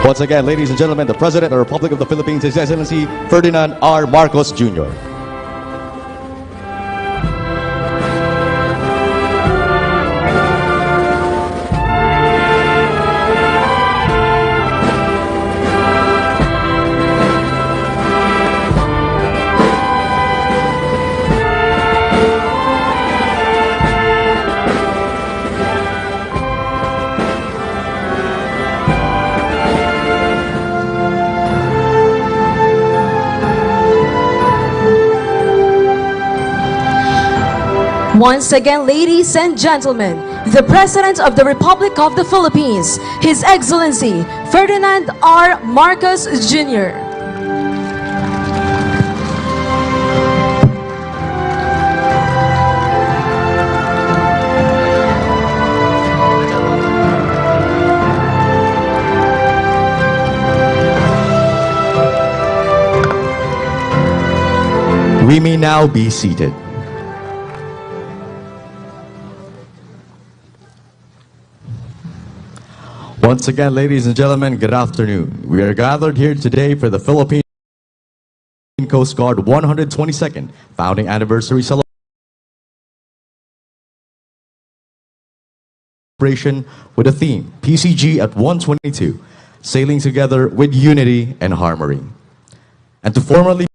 Once again, ladies and gentlemen, the President of the Republic of the Philippines, His Excellency Ferdinand R. Marcos Jr. Once again, ladies and gentlemen, the President of the Republic of the Philippines, His Excellency Ferdinand R. Marcos Jr. We may now be seated. Once again, ladies and gentlemen, good afternoon. We are gathered here today for the Philippine Coast Guard 122nd Founding Anniversary celebration with a theme, PCG at 122, Sailing Together with Unity and Harmony. And to formally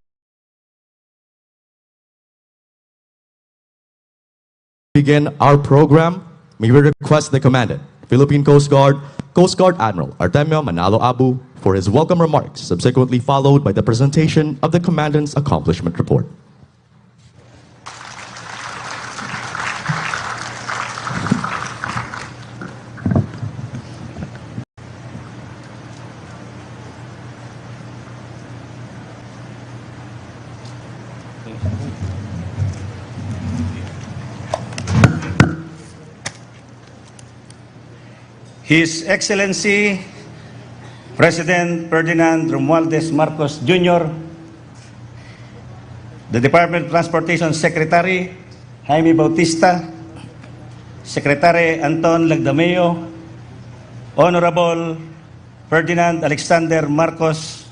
begin our program, may we request the Commandant, Philippine Coast Guard Admiral Artemio Manalo for his welcome remarks, subsequently followed by the presentation of the Commandant's accomplishment report. His Excellency President Ferdinand Romualdez Marcos Jr., the Department of Transportation Secretary Jaime Bautista, Secretary Anton Lagdameo, Honorable Ferdinand Alexander Marcos,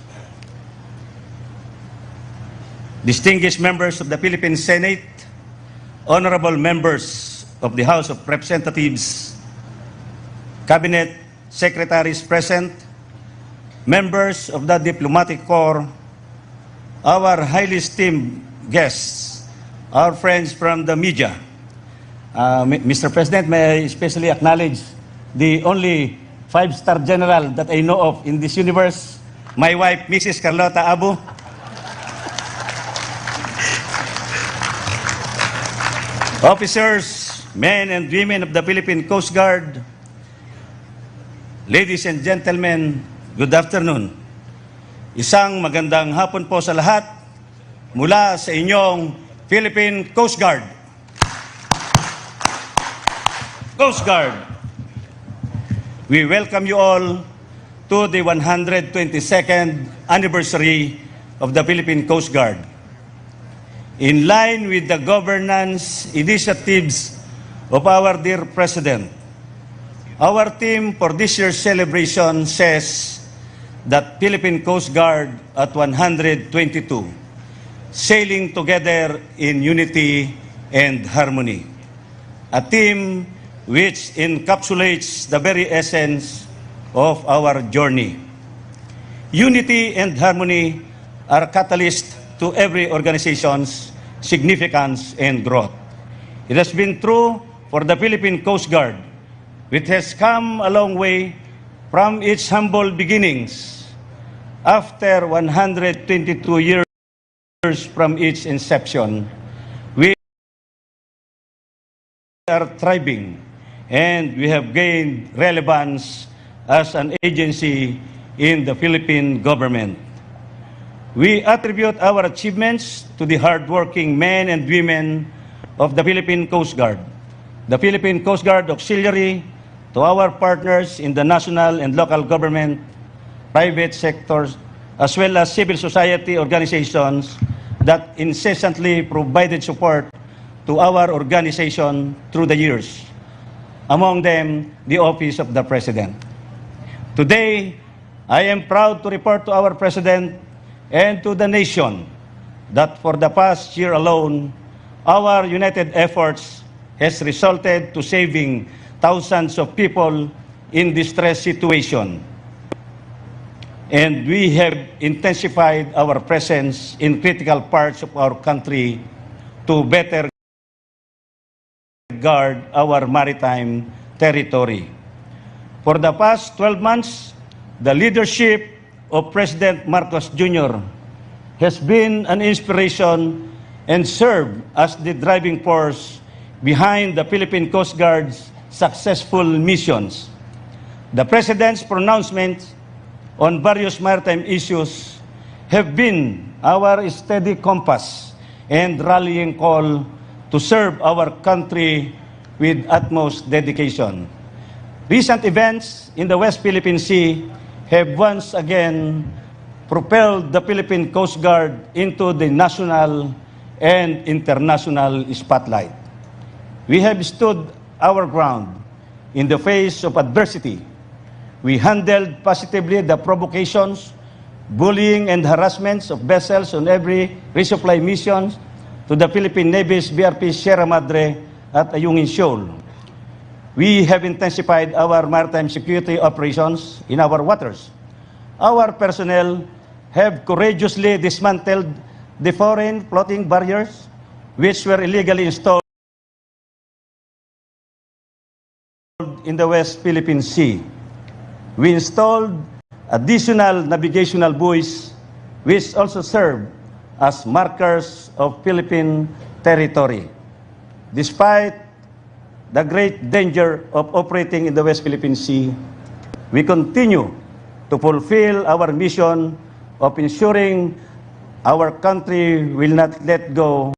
distinguished members of the Philippine Senate, honorable members of the House of Representatives, Cabinet Secretaries present, members of the Diplomatic Corps, our highly esteemed guests, our friends from the media. Mr. President, may I especially acknowledge the only five-star general that I know of in this universe, my wife, Mrs. Carlota Abu. Officers, men and women of the Philippine Coast Guard, ladies and gentlemen, good afternoon. Isang magandang hapon po sa lahat mula sa inyong Philippine Coast Guard. Coast Guard, we welcome you all to the 122nd anniversary of the Philippine Coast Guard. In line with the governance initiatives of our dear President, our theme for this year's celebration says that Philippine Coast Guard at 122, sailing together in unity and harmony. A theme which encapsulates the very essence of our journey. Unity and harmony are catalyst to every organization's significance and growth. It has been true for the Philippine Coast Guard, which has come a long way from its humble beginnings. After 122 years from its inception, we are thriving and we have gained relevance as an agency in the Philippine government. We attribute our achievements to the hardworking men and women of the Philippine Coast Guard, the Philippine Coast Guard Auxiliary, to our partners in the national and local government, private sectors, as well as civil society organizations that incessantly provided support to our organization through the years, among them the Office of the President. Today, I am proud to report to our President and to the nation that for the past year alone, our united efforts has resulted to saving thousands of people in distress situation. And we have intensified our presence in critical parts of our country to better guard our maritime territory. For the past 12 months, the leadership of President Marcos Jr. has been an inspiration and served as the driving force behind the Philippine Coast Guard's successful missions. The President's pronouncements on various maritime issues have been our steady compass and rallying call to serve our country with utmost dedication. Recent events in the West Philippine Sea have once again propelled the Philippine Coast Guard into the national and international spotlight. We have stood our ground in the face of adversity. We handled positively the provocations, bullying, and harassments of vessels on every resupply mission to the Philippine Navy's BRP Sierra Madre at Ayungin Shoal. We have intensified our maritime security operations in our waters. Our personnel have courageously dismantled the foreign floating barriers which were illegally installed in the West Philippine Sea. We installed additional navigational buoys which also serve as markers of Philippine territory. Despite the great danger of operating in the West Philippine Sea, we continue to fulfill our mission of ensuring our country will not let go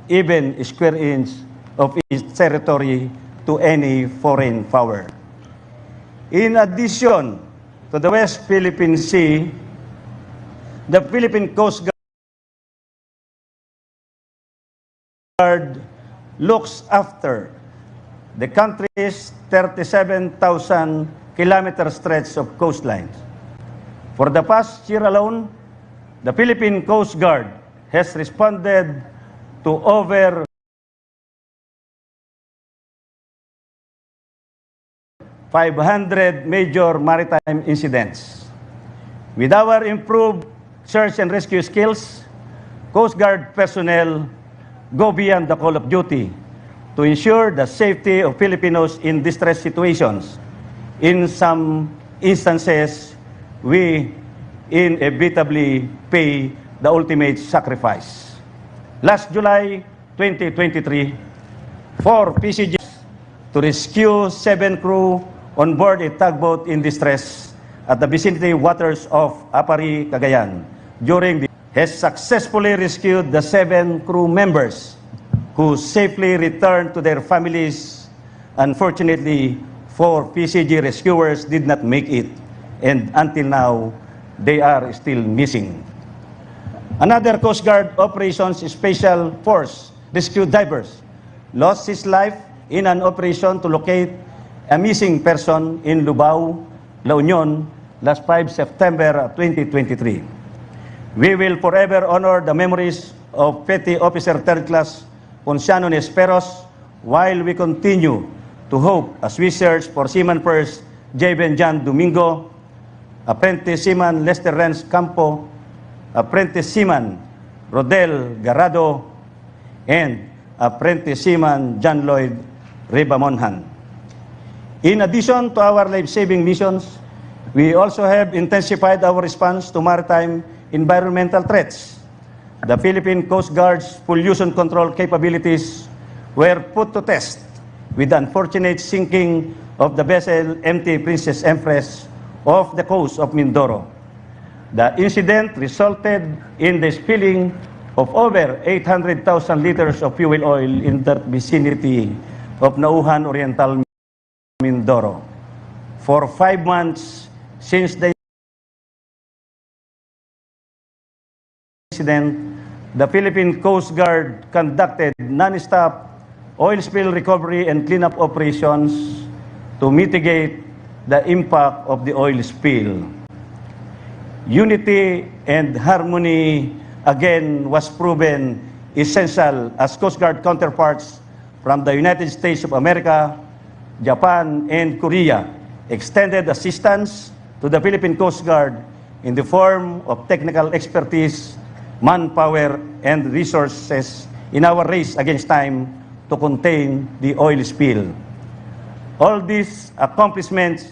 even a square inch of its territory to any foreign power. In addition to the West Philippine Sea, the Philippine Coast Guard looks after the country's 37,000 kilometer stretch of coastlines. For the past year alone, the Philippine Coast Guard has responded to over 500 major maritime incidents. With our improved search and rescue skills, Coast Guard personnel go beyond the call of duty to ensure the safety of Filipinos in distress situations. In some instances, we inevitably pay the ultimate sacrifice. Last July 2023, 4 PCGs to rescue 7 crew on board a tugboat in distress at the vicinity waters of Apari, Cagayan. Has successfully rescued the 7 crew members who safely returned to their families. Unfortunately, 4 PCG rescuers did not make it, and until now, they are still missing. Another Coast Guard Operations Special Force rescue divers lost his life in an operation to locate a missing person in Lubao, La Union, last 5 September 2023. We will forever honor the memories of Petty Officer 3rd Class Ponciano Nesperos while we continue to hope as we search for Seaman First J. Benjan Domingo, Apprentice Seaman Lester Renz Campo, Apprentice Seaman Rodel Garado, and Apprentice Seaman John Lloyd Ribamonhan. In addition to our life-saving missions, we also have intensified our response to maritime environmental threats. The Philippine Coast Guard's pollution control capabilities were put to test with the unfortunate sinking of the vessel MT Princess Empress off the coast of Mindoro. The incident resulted in the spilling of over 800,000 liters of fuel oil in the vicinity of Nauhan Oriental, Mindoro. For 5 months since the incident, the Philippine Coast Guard conducted non-stop oil spill recovery and cleanup operations to mitigate the impact of the oil spill. Unity and harmony again was proven essential as Coast Guard counterparts from the United States of America, Japan, and Korea extended assistance to the Philippine Coast Guard in the form of technical expertise, manpower, and resources in our race against time to contain the oil spill. All these accomplishments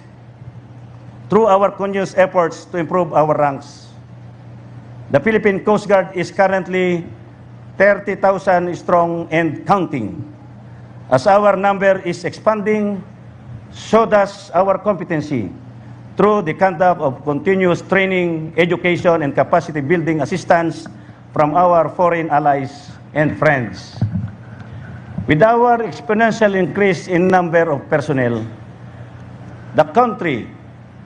through our continuous efforts to improve our ranks. The Philippine Coast Guard is currently 30,000 strong and counting. As our number is expanding, so does our competency through the conduct of continuous training, education, and capacity building assistance from our foreign allies and friends. With our exponential increase in number of personnel, the country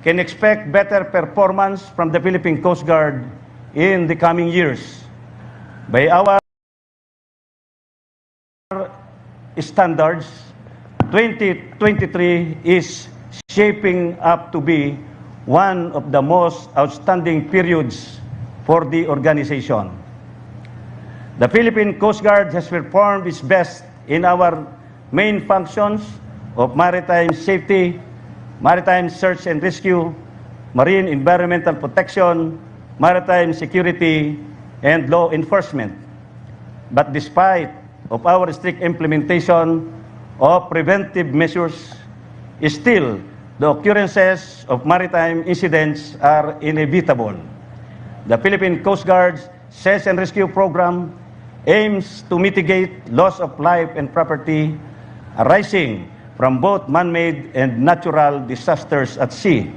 can expect better performance from the Philippine Coast Guard in the coming years. By our standards, 2023 is shaping up to be one of the most outstanding periods for the organization. The Philippine Coast Guard has performed its best in our main functions of maritime safety, maritime search and rescue, marine environmental protection, maritime security, and law enforcement. But despite of our strict implementation of preventive measures, still the occurrences of maritime incidents are inevitable. The Philippine Coast Guard's Search and Rescue Program aims to mitigate loss of life and property arising from both man-made and natural disasters at sea.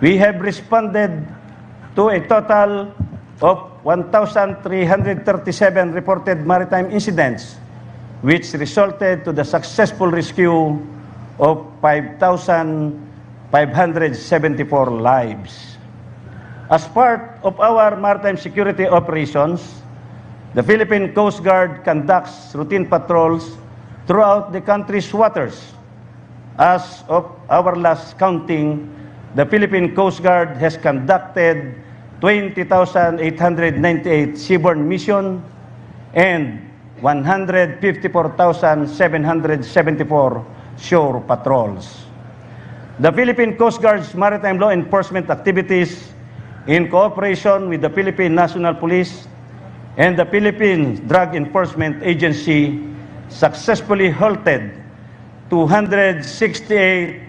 We have responded to a total of 1,337 reported maritime incidents, which resulted to the successful rescue of 5,574 lives. As part of our maritime security operations, the Philippine Coast Guard conducts routine patrols throughout the country's waters. As of our last counting, the Philippine Coast Guard has conducted 20,898 seaborne missions and 154,774 shore patrols. The Philippine Coast Guard's maritime law enforcement activities, in cooperation with the Philippine National Police and the Philippine Drug Enforcement Agency, successfully halted 268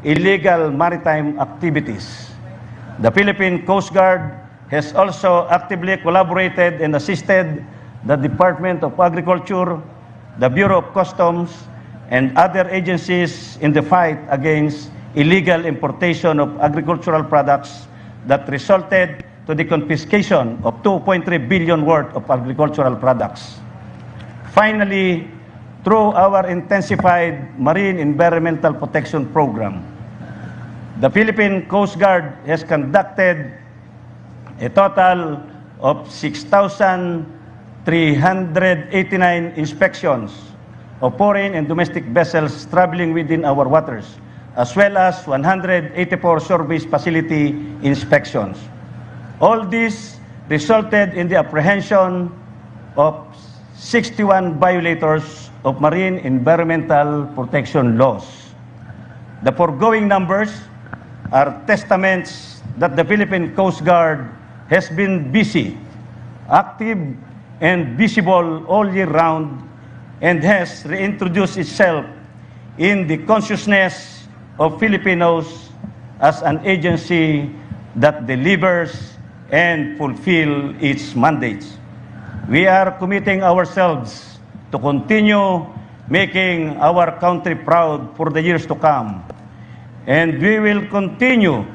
illegal maritime activities. The Philippine Coast Guard has also actively collaborated and assisted the Department of Agriculture, the Bureau of Customs, and other agencies in the fight against illegal importation of agricultural products that resulted to the confiscation of 2.3 billion worth of agricultural products. Finally, through our intensified marine environmental protection program, the Philippine Coast Guard has conducted a total of 6,389 inspections of foreign and domestic vessels traveling within our waters, as well as 184 shore-based facility inspections. All this resulted in the apprehension of 61 violators of marine environmental protection laws. The foregoing numbers are testaments that the Philippine Coast Guard has been busy, active, and visible all year round, and has reintroduced itself in the consciousness of Filipinos as an agency that delivers and fulfill its mandates. We are committing ourselves to continue making our country proud for the years to come. And we will continue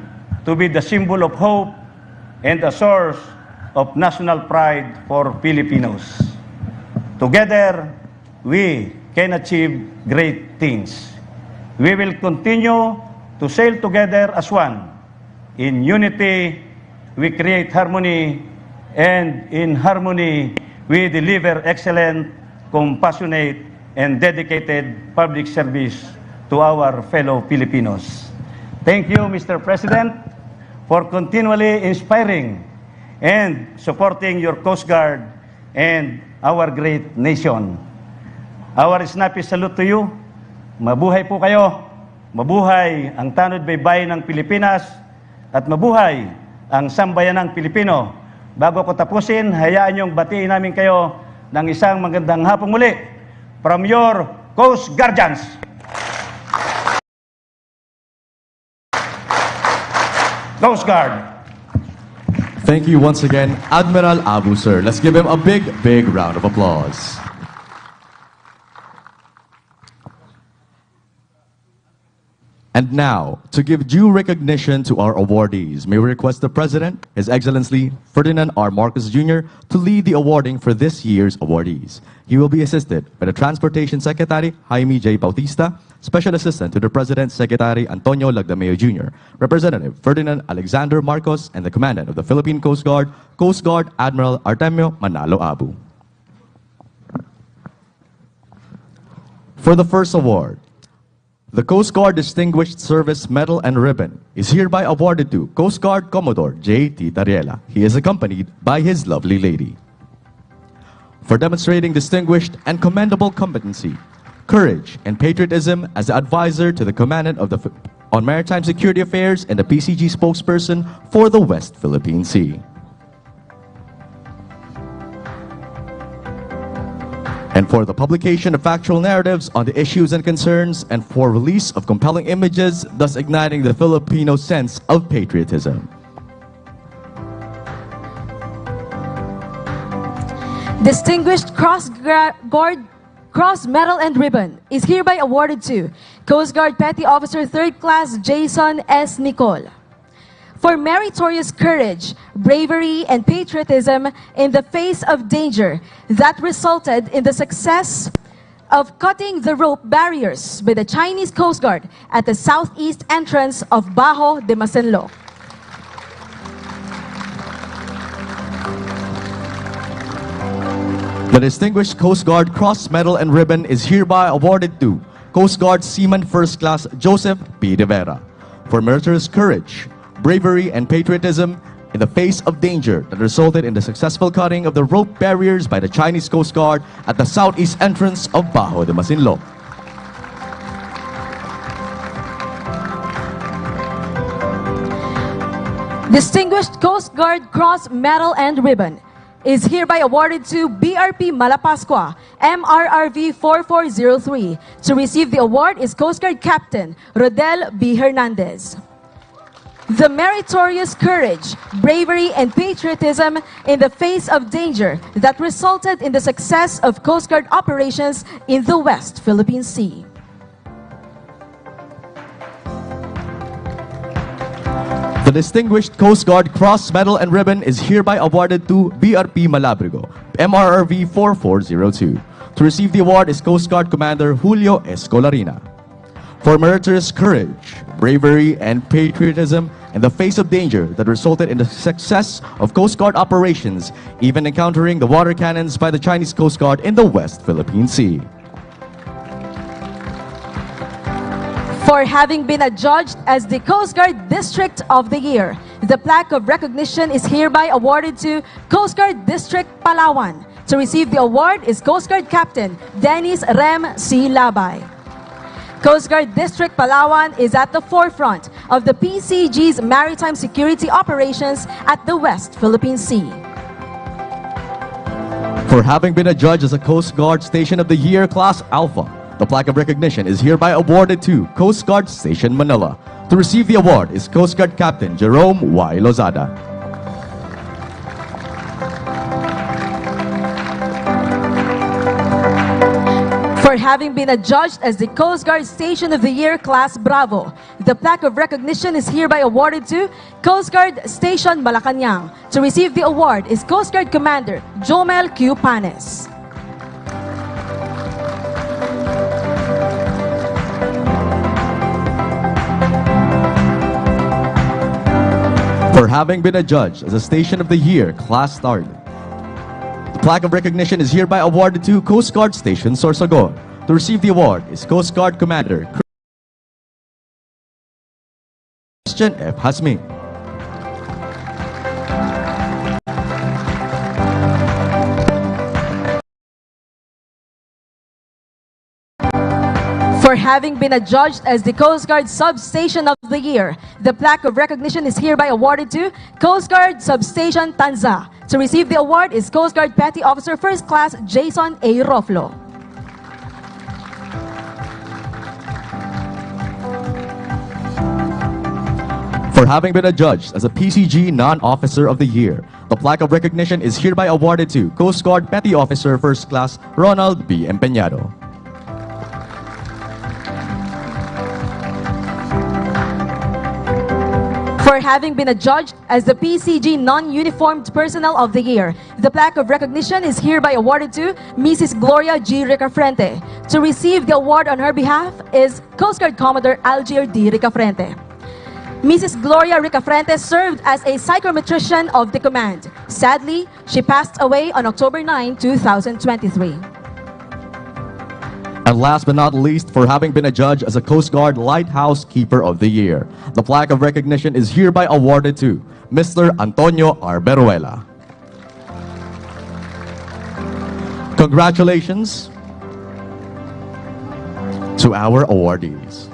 to be the symbol of hope and a source of national pride for Filipinos. Together, we can achieve great things. We will continue to sail together as one. In unity, we create harmony, and in harmony, we deliver excellent, compassionate, and dedicated public service to our fellow Filipinos. Thank you, Mr. President, for continually inspiring and supporting your Coast Guard and our great nation. Our snappy salute to you. Mabuhay po kayo. Mabuhay ang tanod baybay ng Pilipinas at mabuhay ang sambayanang Pilipino. Bago ko tapusin, hayaan niyong batiin namin kayo ng isang magandang hapong muli from your Coast Guardians. Coast Guard. Thank you once again, Admiral Abu, sir. Let's give him a big, big round of applause. And now, to give due recognition to our awardees, may we request the President, His Excellency Ferdinand R. Marcos Jr., to lead the awarding for this year's awardees. He will be assisted by the Transportation Secretary, Jaime J. Bautista, Special Assistant to the President, Secretary Antonio Lagdameo Jr., Representative Ferdinand Alexander Marcos, and the Commandant of the Philippine Coast Guard, Admiral Artemio Manalo Abu. For the first award, the Coast Guard Distinguished Service Medal and Ribbon is hereby awarded to Coast Guard Commodore J.T. Tariela. He is accompanied by his lovely lady. For demonstrating distinguished and commendable competency, courage, and patriotism as the advisor to the Commandant on Maritime Security Affairs and the PCG spokesperson for the West Philippine Sea. And for the publication of factual narratives on the issues and concerns, and for release of compelling images, thus igniting the Filipino sense of patriotism. Distinguished Cross Medal and Ribbon is hereby awarded to Coast Guard Petty Officer 3rd Class Jason S. Nicol for meritorious courage, bravery, and patriotism in the face of danger that resulted in the success of cutting the rope barriers by the Chinese Coast Guard at the southeast entrance of Bajo de Masinloc. The Distinguished Coast Guard Cross Medal and Ribbon is hereby awarded to Coast Guard Seaman 1st Class Joseph P. De Vera for meritorious courage, bravery, and patriotism in the face of danger that resulted in the successful cutting of the rope barriers by the Chinese Coast Guard at the southeast entrance of Bajo de Masinloc. Distinguished Coast Guard Cross Medal and Ribbon is hereby awarded to BRP Malapascua, MRRV 4403. To receive the award is Coast Guard Captain Rodel B. Hernandez. The meritorious courage, bravery, and patriotism in the face of danger that resulted in the success of Coast Guard operations in the West Philippine Sea. The Distinguished Coast Guard Cross Medal and Ribbon is hereby awarded to BRP Malabrigo, MRRV 4402. To receive the award is Coast Guard Commander Julio Escolarina. For meritorious courage, bravery, and patriotism in the face of danger that resulted in the success of Coast Guard operations, even encountering the water cannons by the Chinese Coast Guard in the West Philippine Sea. For having been adjudged as the Coast Guard District of the Year, the plaque of recognition is hereby awarded to Coast Guard District Palawan. To receive the award is Coast Guard Captain Dennis Rem C. Labay. Coast Guard District Palawan is at the forefront of the PCG's maritime security operations at the West Philippine Sea. For having been adjudged as a Coast Guard Station of the Year Class Alpha, the plaque of recognition is hereby awarded to Coast Guard Station Manila. To receive the award is Coast Guard Captain Jerome Y. Lozada. For having been adjudged as the Coast Guard Station of the Year Class Bravo, the plaque of recognition is hereby awarded to Coast Guard Station Malacanang. To receive the award is Coast Guard Commander Jomel Q. Panes. For having been adjudged as a Station of the Year Class Starlet, the plaque of recognition is hereby awarded to Coast Guard Station Sorsogon. To receive the award is Coast Guard Commander Christian F. Hasmi. For having been adjudged as the Coast Guard Substation of the Year, the plaque of recognition is hereby awarded to Coast Guard Substation Tanza. To receive the award is Coast Guard Petty Officer First Class Jason A. Roflo. For having been adjudged as a PCG Non-Officer of the Year, the plaque of recognition is hereby awarded to Coast Guard Petty Officer First Class Ronald B. Empeñado. For having been adjudged as the PCG Non-Uniformed Personnel of the Year, the plaque of recognition is hereby awarded to Mrs. Gloria G. Ricafrente. To receive the award on her behalf is Coast Guard Commodore Algier D. Ricafrente. Mrs. Gloria Ricafrente served as a psychometrician of the command. Sadly, she passed away on October 9, 2023. And last but not least, for having been adjudged as a Coast Guard Lighthouse Keeper of the Year, the plaque of recognition is hereby awarded to Mr. Antonio R. Beruela. Congratulations to our awardees.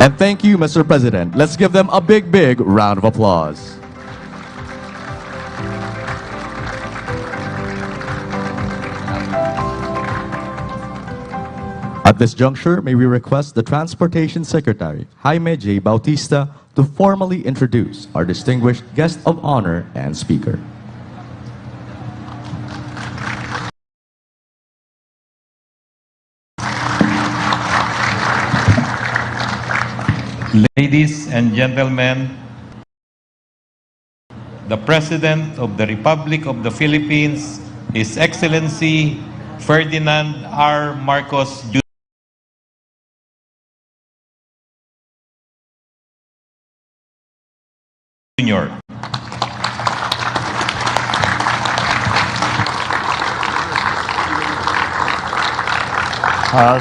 And thank you, Mr. President. Let's give them a big, big round of applause. At this juncture, may we request the Transportation Secretary, Jaime J. Bautista, to formally introduce our distinguished guest of honor and speaker. Ladies and gentlemen, the President of the Republic of the Philippines, His Excellency Ferdinand R. Marcos Jr.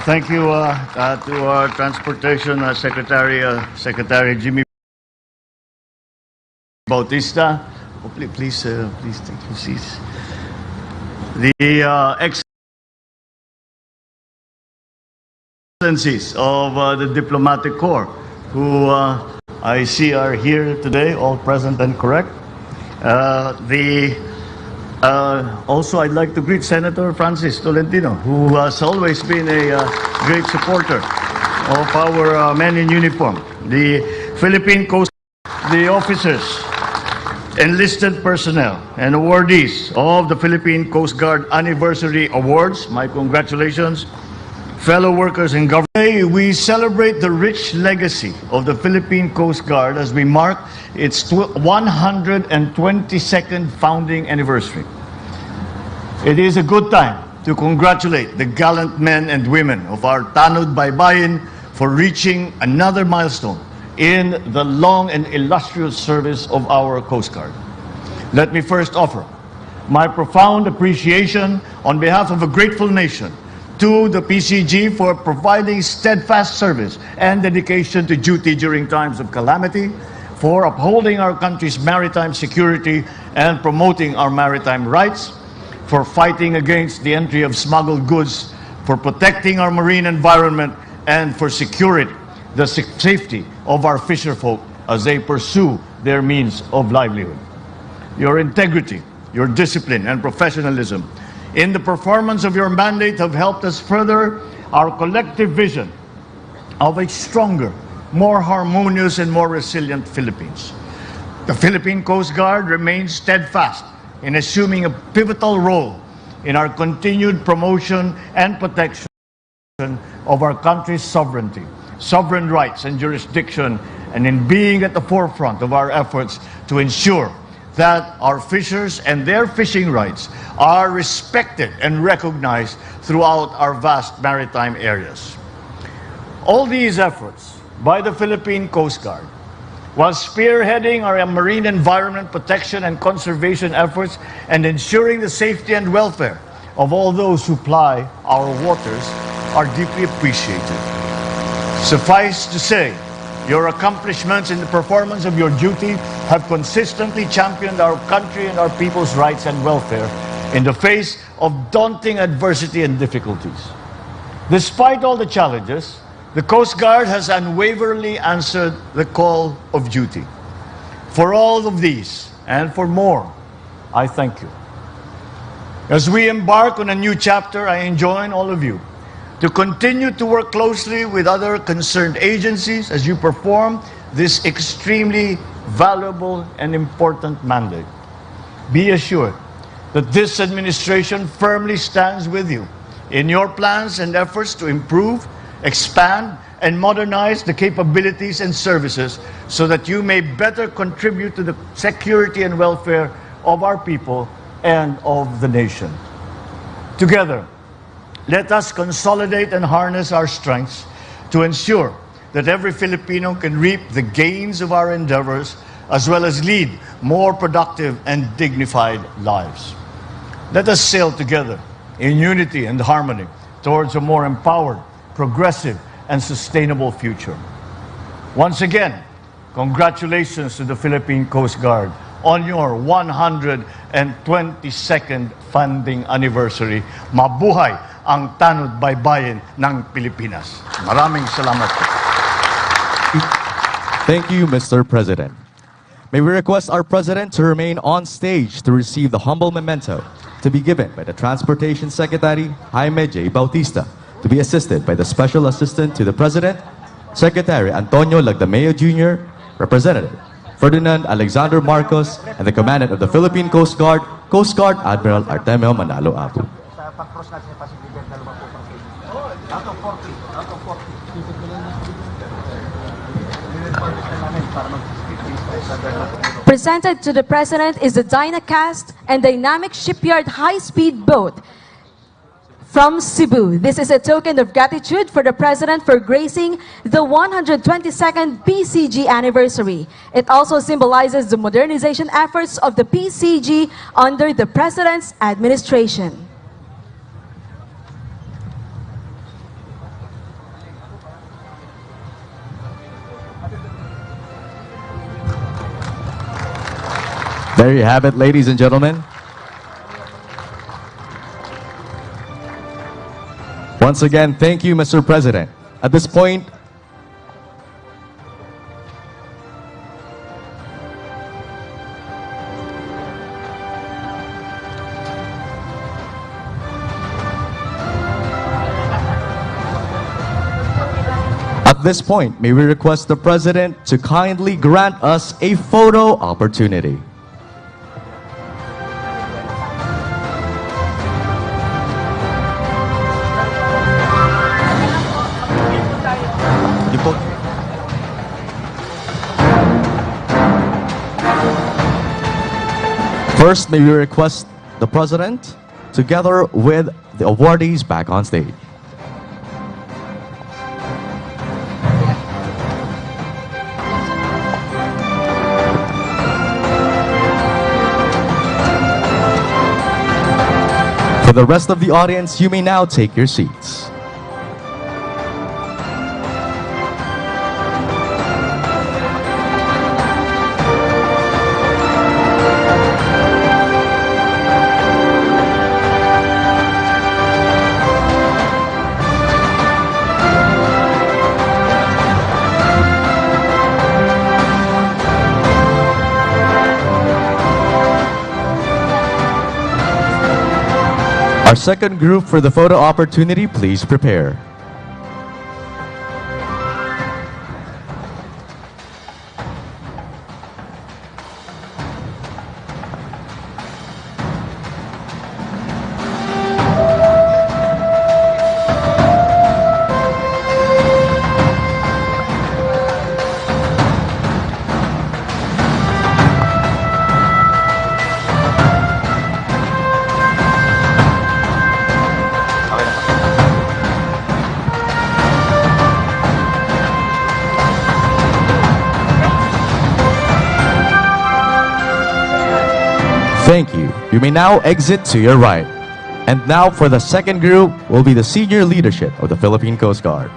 Thank you to our Transportation Secretary, Secretary Jimmy Bautista. Oh, please take your seats. The excellencies of the diplomatic corps, who I see are here today, all present and correct. Also, I'd like to greet Senator Francis Tolentino, who has always been a great supporter of our men in uniform. The Philippine Coast, the officers, enlisted personnel, and awardees of the Philippine Coast Guard Anniversary Awards. My congratulations. Fellow workers in government. Today, we celebrate the rich legacy of the Philippine Coast Guard as we mark its 122nd founding anniversary. It is a good time to congratulate the gallant men and women of our Tanod Baybayin for reaching another milestone in the long and illustrious service of our Coast Guard. Let me first offer my profound appreciation on behalf of a grateful nation to the PCG for providing steadfast service and dedication to duty during times of calamity, for upholding our country's maritime security and promoting our maritime rights, for fighting against the entry of smuggled goods, for protecting our marine environment, and for securing the safety of our fisherfolk as they pursue their means of livelihood. Your integrity, your discipline, and professionalism in the performance of your mandate have helped us further our collective vision of a stronger, more harmonious, and more resilient Philippines. The Philippine Coast Guard remains steadfast in assuming a pivotal role in our continued promotion and protection of our country's sovereignty, sovereign rights, and jurisdiction, and in being at the forefront of our efforts to ensure that our fishers and their fishing rights are respected and recognized throughout our vast maritime areas. All these efforts by the Philippine Coast Guard, while spearheading our marine environment protection and conservation efforts and ensuring the safety and welfare of all those who ply our waters are deeply appreciated. Suffice to say, your accomplishments in the performance of your duty have consistently championed our country and our people's rights and welfare in the face of daunting adversity and difficulties. Despite all the challenges, the Coast Guard has unwaveringly answered the call of duty. For all of these, and for more, I thank you. As we embark on a new chapter, I enjoin all of you to continue to work closely with other concerned agencies as you perform this extremely valuable and important mandate. Be assured that this administration firmly stands with you in your plans and efforts to improve, expand, and modernize the capabilities and services so that you may better contribute to the security and welfare of our people and of the nation. Together, let us consolidate and harness our strengths to ensure that every Filipino can reap the gains of our endeavors as well as lead more productive and dignified lives. Let us sail together in unity and harmony towards a more empowered, progressive, and sustainable future. Once again, congratulations to the Philippine Coast Guard on your 122nd founding anniversary. Mabuhay ang tanod baybayin ng Pilipinas. Maraming salamat po. Thank you, Mr. President. May we request our President to remain on stage to receive the humble memento to be given by the Transportation Secretary, Jaime J. Bautista, to be assisted by the Special Assistant to the President, Secretary Antonio Lagdameo Jr., Representative Ferdinand Alexander Marcos, and the Commandant of the Philippine Coast Guard, Admiral Artemio Manalo Abu. Presented to the President is the Dynacast and Dynamic Shipyard high-speed boat from Cebu. This is a token of gratitude for the President for gracing the 122nd PCG Anniversary. It also symbolizes the modernization efforts of the PCG under the President's administration. There you have it, ladies and gentlemen. Once again, thank you, Mr. President. At this point, may we request the President to kindly grant us a photo opportunity. First, may we request the President, together with the awardees, back on stage. For the rest of the audience, you may now take your seats. Our second group for the photo opportunity, please prepare. Thank you. You may now exit to your right. And now for the second group will be the senior leadership of the Philippine Coast Guard.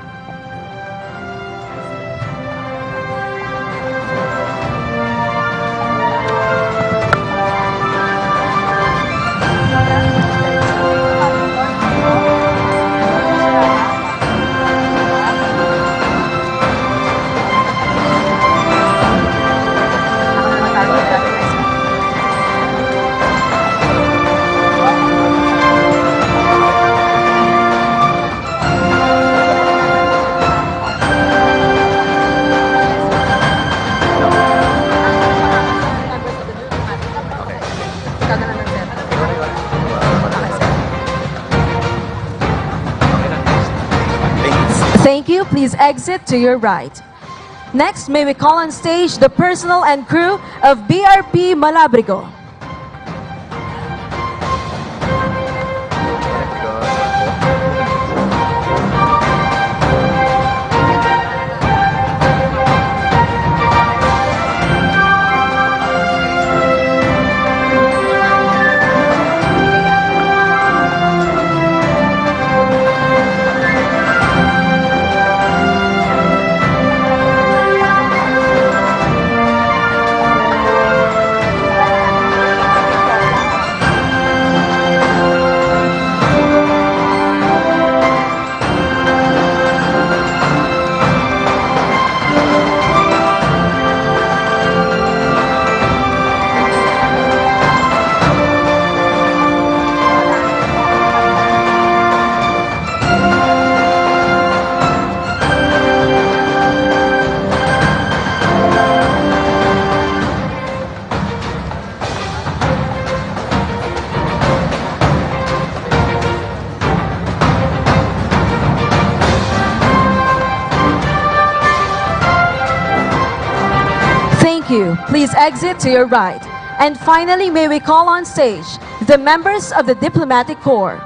Thank you. Please exit to your right. Next, may we call on stage the personnel and crew of BRP Malabrigo. Please exit to your right. And finally, may we call on stage the members of the Diplomatic Corps.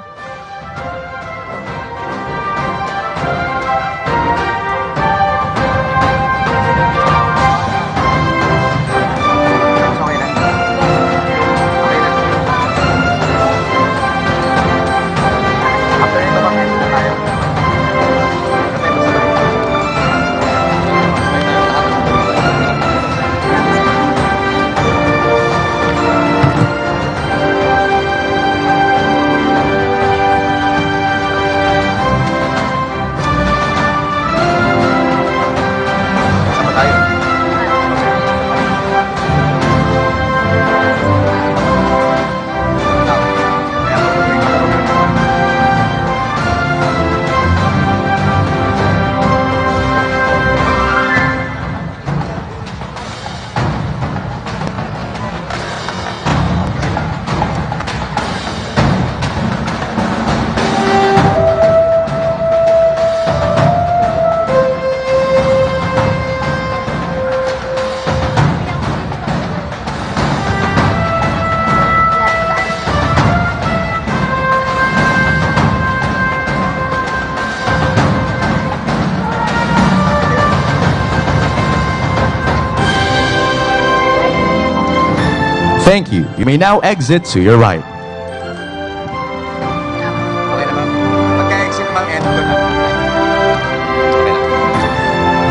Thank you. You may now exit to your right.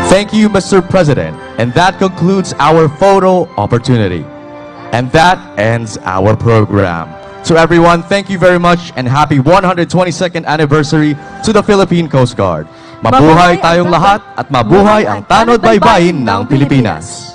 Thank you, Mr. President. And that concludes our photo opportunity. And that ends our program. So everyone, thank you very much and happy 122nd anniversary to the Philippine Coast Guard. Mabuhay tayong lahat at mabuhay ang tanod baybayin ng Pilipinas.